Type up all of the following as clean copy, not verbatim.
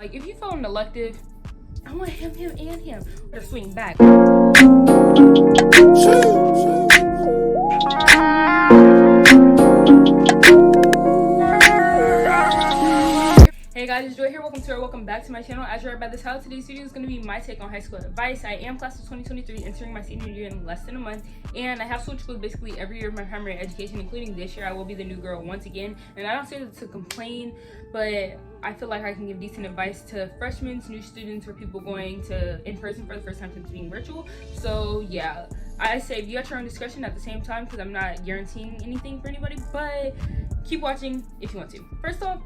Like, if you follow an elective, I want him, and him. Or swing back. Hey guys, it's Joy here. Welcome back to my channel. As you're about this house, today's video is going to be my take on high school advice. I am class of 2023, entering my senior year in less than a month, and I have switched schools basically every year of my primary education, including this year. I will be the new girl once again, and I don't say that to complain, but I feel like I can give decent advice to freshmen, new students, or people going to in person for the first time since being virtual. So yeah, I say you at your own discretion at the same time, because I'm not guaranteeing anything for anybody, but keep watching if you want to. First off,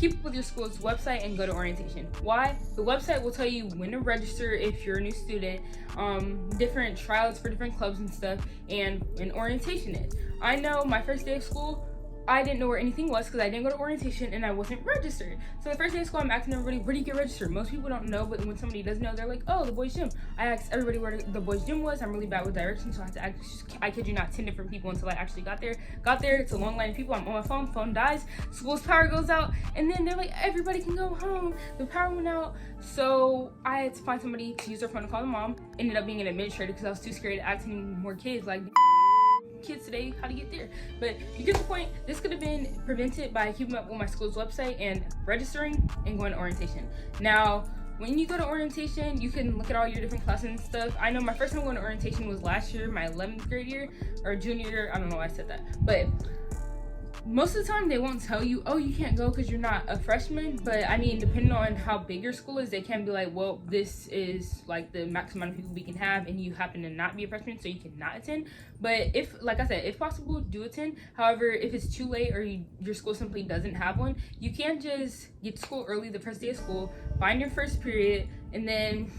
keep up with your school's website and go to orientation. Why? The website will tell you when to register if you're a new student, different tryouts for different clubs and stuff, and when orientation is. I know my first day of school, I didn't know where anything was because I didn't go to orientation and I wasn't registered. So the first day of school, I'm asking everybody, where do you get registered? Most people don't know, but when somebody does know, they're like, oh, the boys' gym. I asked everybody where the boys' gym was. I'm really bad with directions, so I had to ask, I kid you not, 10 different people until I actually got there. It's a long line of people. I'm on my phone dies, school's power goes out, and then they're like, everybody can go home. The power went out. So I had to find somebody to use their phone to call the mom. Ended up being an administrator because I was too scared to ask any more kids, like, kids today how to get there. But you get the point. This could have been prevented by keeping up with my school's website and registering and going to orientation. Now when you go to orientation, you can look at all your different classes and stuff. I know my first time going to orientation was last year, my 11th grade year or junior year. I don't know why I said that, but most of the time they won't tell you, oh, you can't go because you're not a freshman. But I mean, depending on how big your school is, they can be like, well, this is like the max amount of people we can have, and you happen to not be a freshman, so you cannot attend. But if, like I said, if possible, do attend. However, if it's too late or your school simply doesn't have one, you can just get to school early the first day of school, find your first period, and then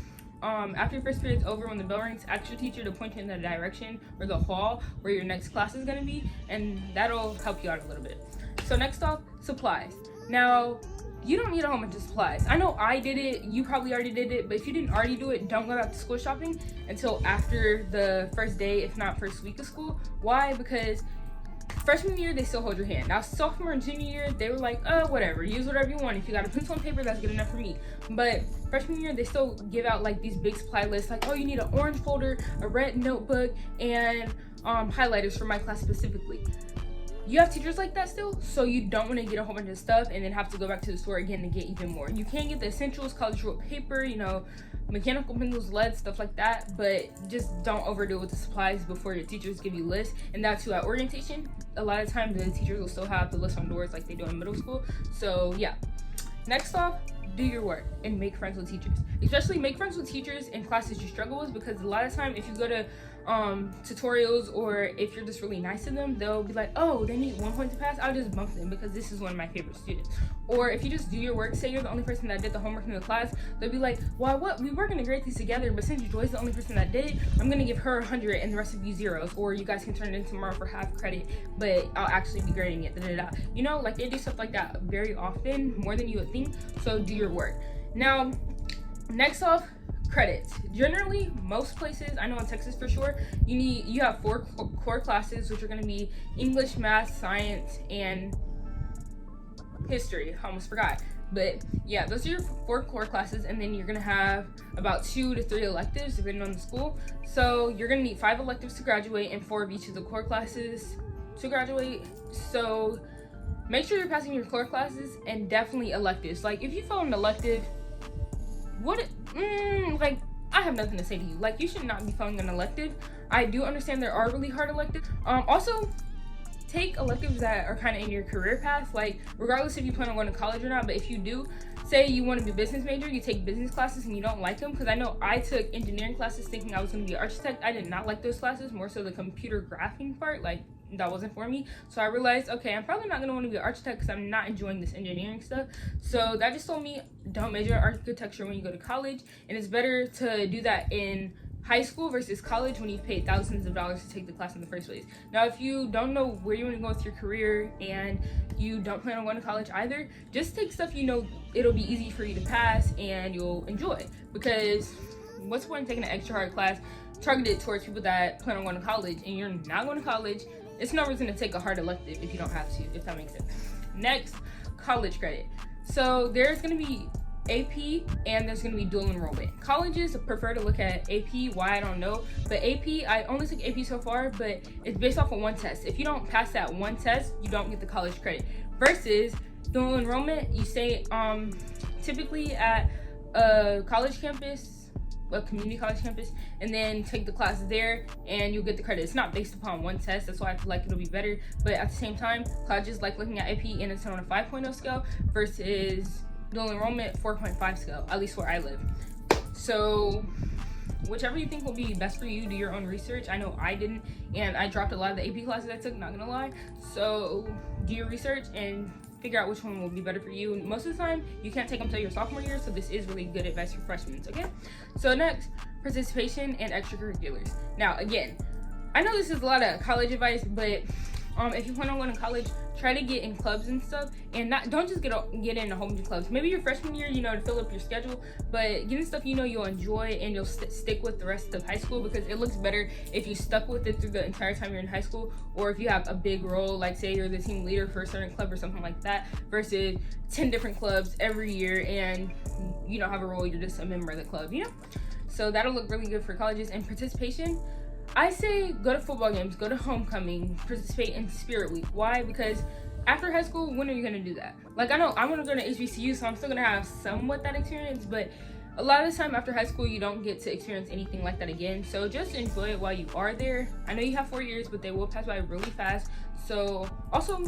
after your first period's over, when the bell rings, ask your teacher to point you in the direction or the hall where your next class is going to be, and that'll help you out a little bit. So next off, supplies. Now, you don't need a whole bunch of supplies. I know I did it, you probably already did it, but if you didn't already do it, don't go back to school shopping until after the first day, if not first week of school. Why? Because freshman year, they still hold your hand. Now, sophomore and junior year, they were like, whatever, use whatever you want. If you got a pencil and paper, that's good enough for me. But freshman year, they still give out like these big supply lists, like, oh, you need an orange folder, a red notebook, and highlighters for my class specifically. You have teachers like that still, so you don't want to get a whole bunch of stuff and then have to go back to the store again to get even more. You can get the essentials, college rolled paper, you know, mechanical pencils, lead, stuff like that, but just don't overdo it with the supplies before your teachers give you lists. And that's too at orientation. A lot of times the teachers will still have the list on doors like they do in middle school. So yeah. Next off, do your work and make friends with teachers. Especially make friends with teachers in classes you struggle with, because a lot of time if you go to tutorials, or if you're just really nice to them, they'll be like, oh, they need 1 point to pass, I'll just bump them because this is one of my favorite students. Or if you just do your work, say you're the only person that did the homework in the class, they'll be like, well, what, we were gonna grade these together, but since Joy's the only person that did it, I'm gonna give her 100 and the rest of you zeros, or you guys can turn it in tomorrow for half credit, but I'll actually be grading it, You know, like they do stuff like that very often, more than you would think. So do your work. Now, next off, credits. Generally, most places, I know in Texas for sure, you have 4 core classes, which are going to be English, math, science, and history. I almost forgot. But yeah, those are your 4 core classes, and then you're going to have about 2 to 3 electives depending on the school. So you're going to need 5 electives to graduate and 4 of each of the core classes to graduate. So make sure you're passing your core classes, and definitely electives. Like if you fail an elective, like, I have nothing to say to you. Like, you should not be failing an elective. I do understand there are really hard electives. Also, take electives that are kind of in your career path, like regardless if you plan on going to college or not. But if you do, say you want to be a business major, you take business classes and you don't like them, because I know I took engineering classes thinking I was going to be an architect. I did not like those classes, more so the computer graphing part, like that wasn't for me. So I realized, okay, I'm probably not going to want to be an architect because I'm not enjoying this engineering stuff. So that just told me, don't major in architecture when you go to college, and it's better to do that in high school versus college when you've paid thousands of dollars to take the class in the first place. Now, if you don't know where you want to go with your career and you don't plan on going to college either, just take stuff you know it'll be easy for you to pass and you'll enjoy. Because what's the point of taking an extra hard class targeted towards people that plan on going to college and you're not going to college? It's no reason to take a hard elective if you don't have to, if that makes sense. Next, college credit. So there's going to be AP, and there's going to be dual enrollment. Colleges prefer to look at AP, why I don't know, but AP, I only took AP so far, but it's based off of one test. If you don't pass that one test, you don't get the college credit. Versus dual enrollment, you stay typically at a college campus, a community college campus, and then take the classes there and you'll get the credit. It's not based upon one test, that's why I feel like it'll be better, but at the same time, colleges like looking at AP and it's on a 5.0 scale versus dual enrollment 4.5 scale, at least where I live. So whichever you think will be best for you, do your own research. I know I didn't, and I dropped a lot of the AP classes I took, not gonna lie. So do your research and figure out which one will be better for you. Most of the time, you can't take them till your sophomore year, so this is really good advice for freshmen, okay? So next, participation and extracurriculars. Now, again, I know this is a lot of college advice, but if you plan on going to college, try to get in clubs and stuff, and don't just get in a whole bunch of clubs. Maybe your freshman year, to fill up your schedule, but get in stuff you'll enjoy and you'll stick with the rest of high school, because it looks better if you stuck with it through the entire time you're in high school, or if you have a big role, like say you're the team leader for a certain club or something like that, versus 10 different clubs every year and you don't have a role, you're just a member of the club, So that'll look really good for colleges. And participation, I say go to football games, go to homecoming, participate in Spirit Week. Why? Because after high school, when are you gonna do that? Like, I know I want to go to HBCU, so I'm still gonna have somewhat that experience, but a lot of the time after high school, you don't get to experience anything like that again. So just enjoy it while you are there. I know you have 4 years, but they will pass by really fast. So also,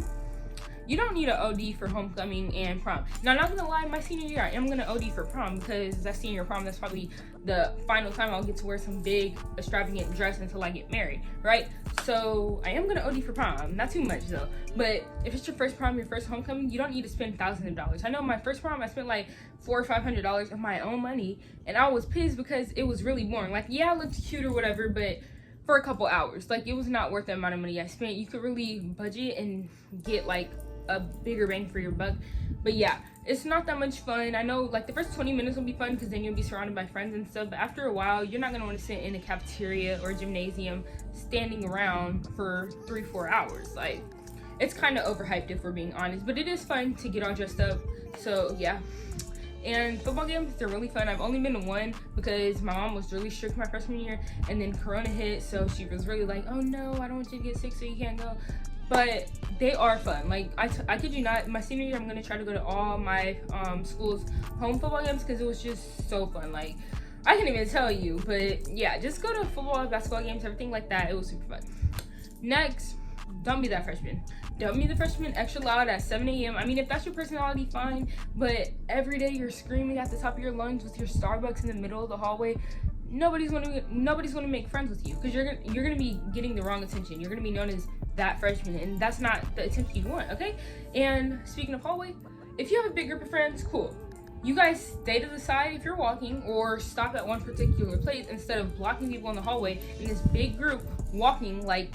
you don't need an OD for homecoming and prom. Now, I'm not gonna lie, my senior year, I am gonna OD for prom, because that senior prom, that's probably the final time I'll get to wear some big, extravagant dress until I get married, right? So I am gonna OD for prom, not too much though. But if it's your first prom, your first homecoming, you don't need to spend thousands of dollars. I know my first prom, I spent like $400 or $500 of my own money, and I was pissed because it was really boring. Like, yeah, it looked cute or whatever, but for a couple hours, like, it was not worth the amount of money I spent. You could really budget and get like a bigger bang for your buck. But yeah, it's not that much fun. I know like the first 20 minutes will be fun because then you'll be surrounded by friends and stuff, but after a while you're not going to want to sit in a cafeteria or gymnasium standing around for 3-4 hours. Like, it's kind of overhyped if we're being honest, but it is fun to get all dressed up. So yeah. And football games, they're really fun. I've only been to one because my mom was really strict my freshman year, and then Corona hit, so she was really like, oh no, I don't want you to get sick so you can't go. But they are fun. Like, I kid you not, my senior year, I'm gonna try to go to all my school's home football games because it was just so fun. Like, I can't even tell you, but yeah, just go to football, basketball games, everything like that. It was super fun. Next, don't be that freshman. Don't be the freshman extra loud at 7 a.m. I mean, if that's your personality, fine, but every day you're screaming at the top of your lungs with your Starbucks in the middle of the hallway. Nobody's gonna make friends with you because you're gonna be getting the wrong attention. You're gonna be known as that freshman, and that's not the attention you want, okay? And speaking of hallway, if you have a big group of friends, cool. You guys stay to the side if you're walking, or stop at one particular place instead of blocking people in the hallway in this big group walking like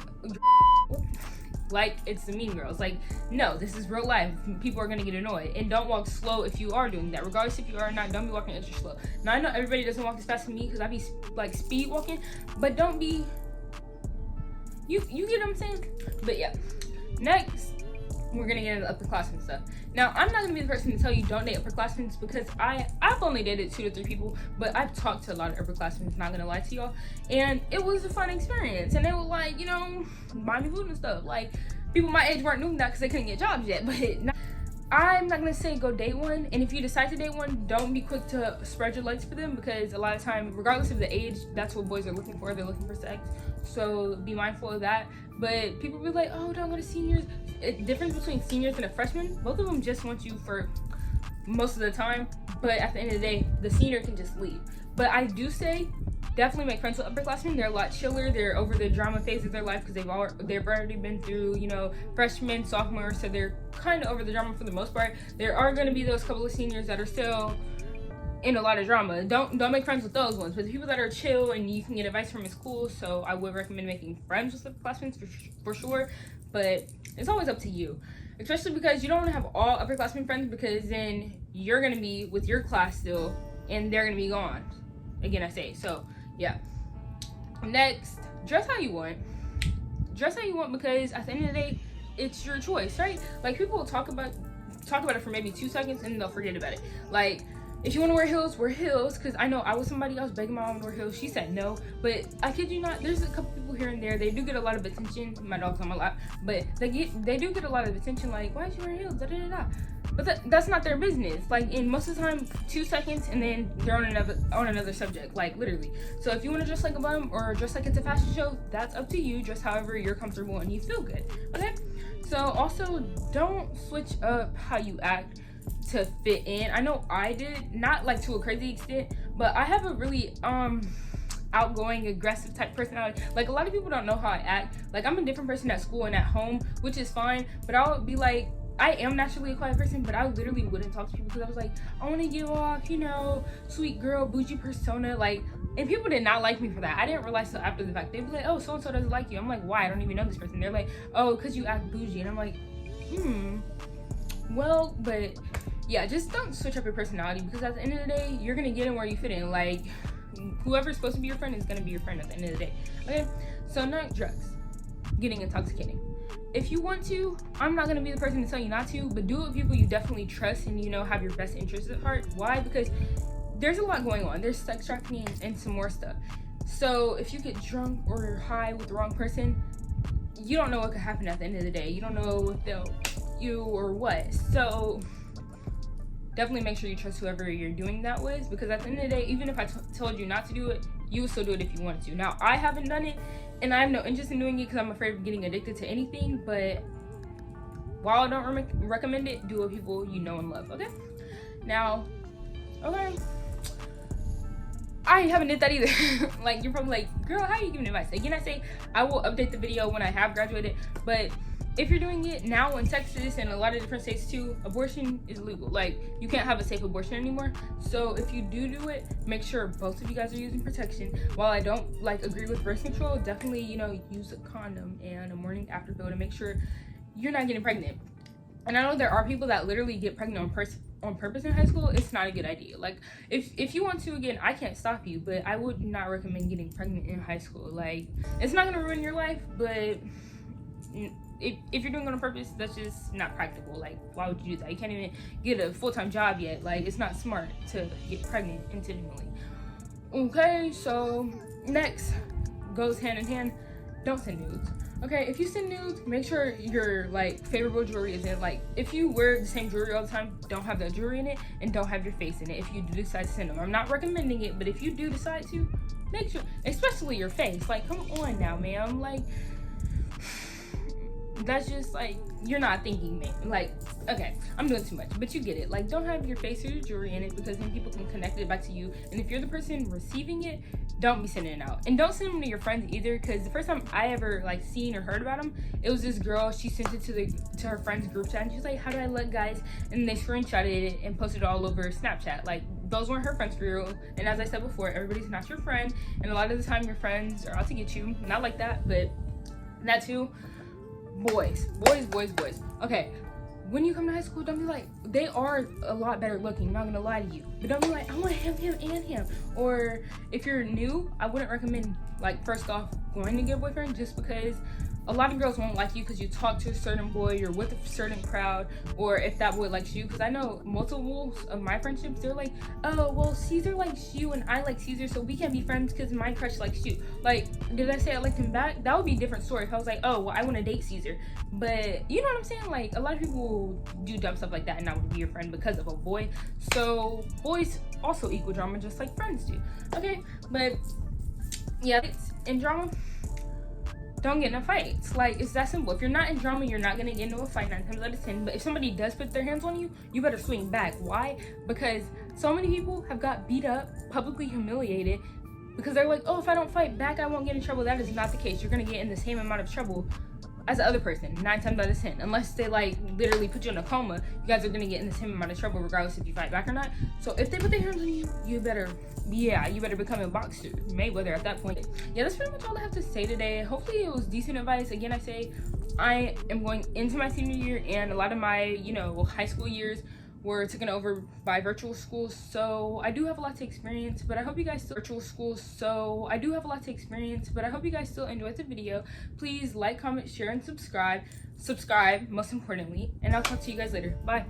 it's the Mean Girls. Like, no, this is real life. People are gonna get annoyed, and don't walk slow if you are doing that. Regardless if you are or not, don't be walking extra slow. Now, I know everybody doesn't walk as fast as me because I be like speed walking, but don't be. You get what I'm saying? But yeah. Next, we're gonna get into upperclassmen stuff. Now, I'm not gonna be the person to tell you don't date upperclassmen because I've only dated 2 to 3 people, but I've talked to a lot of upperclassmen, not gonna lie to y'all, and it was a fun experience. And they were like, buy me food and stuff. Like, people my age weren't doing that because they couldn't get jobs yet. But I'm not gonna say go date one, and if you decide to date one, don't be quick to spread your legs for them, because a lot of time, regardless of the age, that's what boys are looking for. They're looking for sex, so be mindful of that. But people be like, oh, don't go to seniors. The difference between seniors and a freshman, both of them just want you for most of the time, but at the end of the day, the senior can just leave. But I do say definitely make friends with upperclassmen. They're a lot chiller. They're over the drama phase of their life because they've already been through, freshman, sophomore, so they're kind of over the drama for the most part. There are going to be those couple of seniors that are still in a lot of drama. Don't make friends with those ones, but the people that are chill and you can get advice from is cool. So I would recommend making friends with upperclassmen for sure, but it's always up to you, especially because you don't want to have all upperclassmen friends, because then you're going to be with your class still and they're going to be gone again, I say. So yeah. Next, dress how you want, because at the end of the day, it's your choice, right? Like, people will talk about it for maybe 2 seconds and they'll forget about it. Like, if you want to wear heels, because I know I was somebody else begging my mom to wear heels. She said no, but I kid you not, there's a couple people here and there. They do get a lot of attention. My dog's on my lap, but they do get a lot of attention. Like, why is she wearing heels? Da da da da. But that's not their business. Like, in most of the time, 2 seconds, and then they're on another subject. Like, literally. So if you want to dress like a bum or dress like it's a fashion show, that's up to you. Dress however you're comfortable and you feel good. Okay. So also, don't switch up how you act to fit in. I know I did, not like to a crazy extent, but I have a really outgoing, aggressive type personality. Like, a lot of people don't know how I act. Like, I'm a different person at school and at home, which is fine, but I'll be like, I am naturally a quiet person, but I literally wouldn't talk to people because I was like, I want to give off, you know, sweet girl, bougie persona. Like, and people did not like me for that. I didn't realize till after the fact. They'd be like, oh, so-and-so doesn't like you. I'm like, why? I don't even know this person. They're like, oh, because you act bougie. And I'm like, well, but yeah, just don't switch up your personality, because at the end of the day, you're going to get in where you fit in. Like, whoever's supposed to be your friend is going to be your friend at the end of the day. Okay, so not drugs, getting intoxicating. If you want to, I'm not going to be the person to tell you not to, but do it with people you definitely trust and, you know, have your best interests at heart. Why? Because there's a lot going on. There's sex trafficking and some more stuff. So if you get drunk or high with the wrong person, you don't know what could happen at the end of the day. You don't know if they'll you or what. So definitely make sure you trust whoever you're doing that with, because at the end of the day, even if I told you not to do it, you would still do it if you wanted to. Now, I haven't done it, and I have no interest in doing it because I'm afraid of getting addicted to anything, but while I don't recommend it, do it with people you know and love, okay? Now, okay, I haven't did that either. Like, you're probably like, girl, how are you giving advice? Again, I say I will update the video when I have graduated, but if you're doing it now in Texas and a lot of different states too, abortion is legal. Like, you can't have a safe abortion anymore. So if you do it, make sure both of you guys are using protection. While I don't like agree with birth control, definitely, you know, use a condom and a morning after pill to make sure you're not getting pregnant. And I know there are people that literally get pregnant on purpose in high school. It's not a good idea. Like, if you want to, again, I can't stop you, but I would not recommend getting pregnant in high school. Like, it's not gonna ruin your life, but if you're doing it on purpose, that's just not practical. Like, why would you do that? You can't even get a full-time job yet. Like, it's not smart to get pregnant intentionally. Okay, so next goes hand in hand, don't send nudes. Okay, if you send nudes, make sure your like favorable jewelry is in. Like, if you wear the same jewelry all the time, don't have that jewelry in it and don't have your face in it if you do decide to send them. I'm not recommending it, but if you do decide to, make sure, especially your face. Like, come on now, ma'am. Like, that's just like, you're not thinking, man. Like, okay, I'm doing too much, but you get it. Like, don't have your face or your jewelry in it, because then people can connect it back to you. And if you're the person receiving it, don't be sending it out. And don't send them to your friends either, because the first time I ever like seen or heard about them, it was this girl. She sent it to her friends group chat, and she's like, how do I look, guys? And they screenshotted it and posted it all over Snapchat. Like, those weren't her friends for real. And as I said before, everybody's not your friend, and a lot of the time your friends are out to get you. Not like that, but that too. Boys. Okay, when you come to high school, don't be like, they are a lot better looking, not gonna lie to you, but don't be like, I want him and him. Or if you're new, I wouldn't recommend, like, first off, going to get a boyfriend, just because a lot of girls won't like you because you talk to a certain boy, you're with a certain crowd, or if that boy likes you. Because I know multiple of my friendships, they're like, oh, well, Caesar likes you and I like Caesar, so we can't be friends because my crush likes you. Like, did I say I liked him back? That would be a different story if I was like, oh, well, I want to date Caesar. But you know what I'm saying? Like, a lot of people do dumb stuff like that and not want to be your friend because of a boy. So boys also equal drama, just like friends do. Okay, but yeah, it's in drama, don't get in a fight. Like, it's that simple. If you're not in drama, you're not gonna get into a fight 9 times out of 10. But if somebody does put their hands on you, you better swing back. Why? Because so many people have got beat up, publicly humiliated, because they're like, oh, if I don't fight back, I won't get in trouble. That is not the case. You're gonna get in the same amount of trouble as the other person 9 times out of 10. Unless they like literally put you in a coma, you guys are gonna get in the same amount of trouble regardless if you fight back or not. So if they put their hands on you, you better become a boxer, Mayweather at that point. Yeah, that's pretty much all I have to say today. Hopefully it was decent advice. Again, I say I am going into my senior year, and a lot of my, you know, high school years were taken over by virtual schools, so I do have a lot to experience, but I hope you guys still enjoyed the video. Please like, comment, share, and subscribe most importantly, and I'll talk to you guys later. Bye.